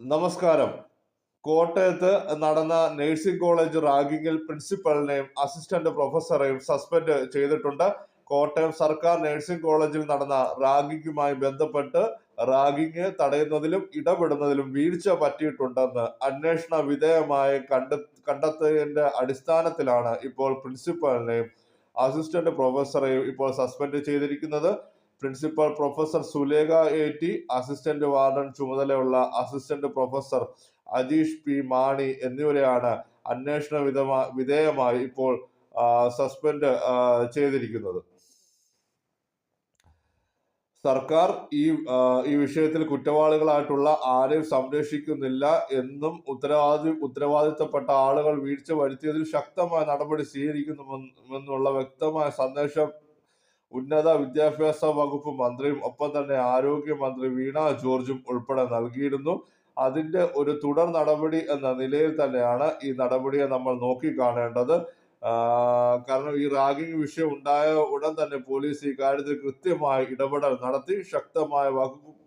നമസ്കാരം. കോട്ടയത്ത് നടന്ന നഴ്സിംഗ് കോളേജ് റാഗിങ്ങിൽ പ്രിൻസിപ്പലിനെയും അസിസ്റ്റന്റ് പ്രൊഫസറെയും സസ്പെൻഡ് ചെയ്തിട്ടുണ്ട്. കോട്ടയം സർക്കാർ നഴ്സിംഗ് കോളേജിൽ നടന്ന റാഗിങ്ങുമായി ബന്ധപ്പെട്ട് റാഗിങ് തടയുന്നതിലും ഇടപെടുന്നതിലും വീഴ്ച പറ്റിയിട്ടുണ്ടെന്ന് അന്വേഷണ വിധേയമായി കണ്ടെത്തിയതിന്റെ അടിസ്ഥാനത്തിലാണ് ഇപ്പോൾ പ്രിൻസിപ്പലിനെയും അസിസ്റ്റന്റ് പ്രൊഫസറെയും ഇപ്പോൾ സസ്പെൻഡ് ചെയ്തിരിക്കുന്നത്. Principal professor Sulekha AT, assistant warden ചുമതലയുള്ള assistant professor Ajeesh P Mani എന്നിവരെയാണ് അന്വേഷണ വിധേയമായി ഇപ്പോൾ സസ്പെൻഡ് ചെയ്തിരിക്കുന്നത്. സർക്കാർ ഈ വിഷയത്തിൽ കുറ്റവാളികളായിട്ടുള്ള ആരെയും സംരക്ഷിക്കുന്നില്ല എന്നും ഉത്തരവാദിത്തപ്പെട്ട ആളുകൾ വീഴ്ച വരുത്തിയതിൽ ശക്തമായ നടപടി സ്വീകരിക്കുന്നുമെന്നുള്ള വ്യക്തമായ സന്ദേശം ഉന്നത വിദ്യാഭ്യാസ വകുപ്പ് മന്ത്രിയും ഒപ്പം തന്നെ ആരോഗ്യമന്ത്രി വീണ ജോർജും ഉൾപ്പെടെ നൽകിയിരുന്നു. അതിന്റെ ഒരു തുടർ നടപടി എന്ന നിലയിൽ തന്നെയാണ് ഈ നടപടിയെ നമ്മൾ നോക്കിക്കാണേണ്ടത്. കാരണം ഈ റാഗിംഗ് വിഷയം ഉണ്ടായ ഉടൻ തന്നെ പോലീസ് ഈ കാര്യത്തിൽ കൃത്യമായ ഇടപെടൽ നടത്തി ശക്തമായ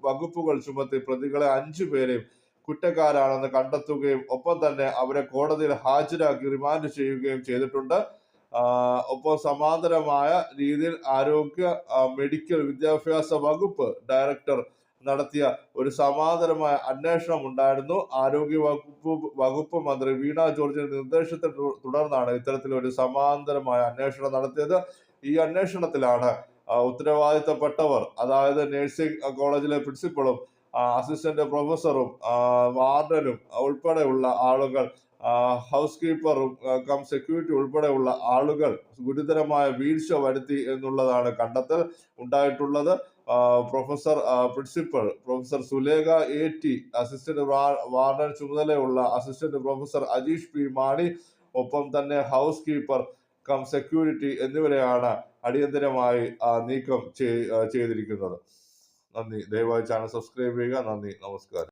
വകുപ്പുകൾ ചുമത്തി പ്രതികളെ 5 പേരെയും കുറ്റക്കാരാണെന്ന് കണ്ടെത്തുകയും ഒപ്പം തന്നെ അവരെ കോടതിയിൽ ഹാജരാക്കി റിമാൻഡ് ചെയ്യുകയും ചെയ്തിട്ടുണ്ട്. ഒപ്പം സമാന്തരമായ രീതിയിൽ ആരോഗ്യ മെഡിക്കൽ വിദ്യാഭ്യാസ വകുപ്പ് ഡയറക്ടർ നടത്തിയ ഒരു സമാന്തരമായ അന്വേഷണം ഉണ്ടായിരുന്നു. ആരോഗ്യ വകുപ്പ് മന്ത്രി വീണ ജോർജിന്റെ നിർദ്ദേശത്തെ തുടർന്നാണ് ഇത്തരത്തിലൊരു സമാന്തരമായ അന്വേഷണം നടത്തിയത്. ഈ അന്വേഷണത്തിലാണ് ഉത്തരവാദിത്തപ്പെട്ടവർ, അതായത് നഴ്സിംഗ് കോളേജിലെ പ്രിൻസിപ്പളും അസിസ്റ്റന്റ് പ്രൊഫസറും വാർഡനും ഉൾപ്പെടെയുള്ള ആളുകൾ, ഹൗസ് കീപ്പറും സെക്യൂരിറ്റി ഉൾപ്പെടെയുള്ള ആളുകൾ ഗുരുതരമായ വീഴ്ച വരുത്തി എന്നുള്ളതാണ് കണ്ടെത്തൽ ഉണ്ടായിട്ടുള്ളത്. Principal professor Sulekha AT, assistant warden ചുമതലയുള്ള assistant professor Ajeesh P Mani, ഒപ്പം തന്നെ ഹൗസ് കീപ്പർ സെക്യൂരിറ്റി എന്നിവരെയാണ് അടിയന്തരമായി നീക്കം ചെയ്തിരിക്കുന്നത്. നന്ദി. ദയവായി ചാനൽ സബ്സ്ക്രൈബ് ചെയ്യുക. നന്ദി, നമസ്കാരം.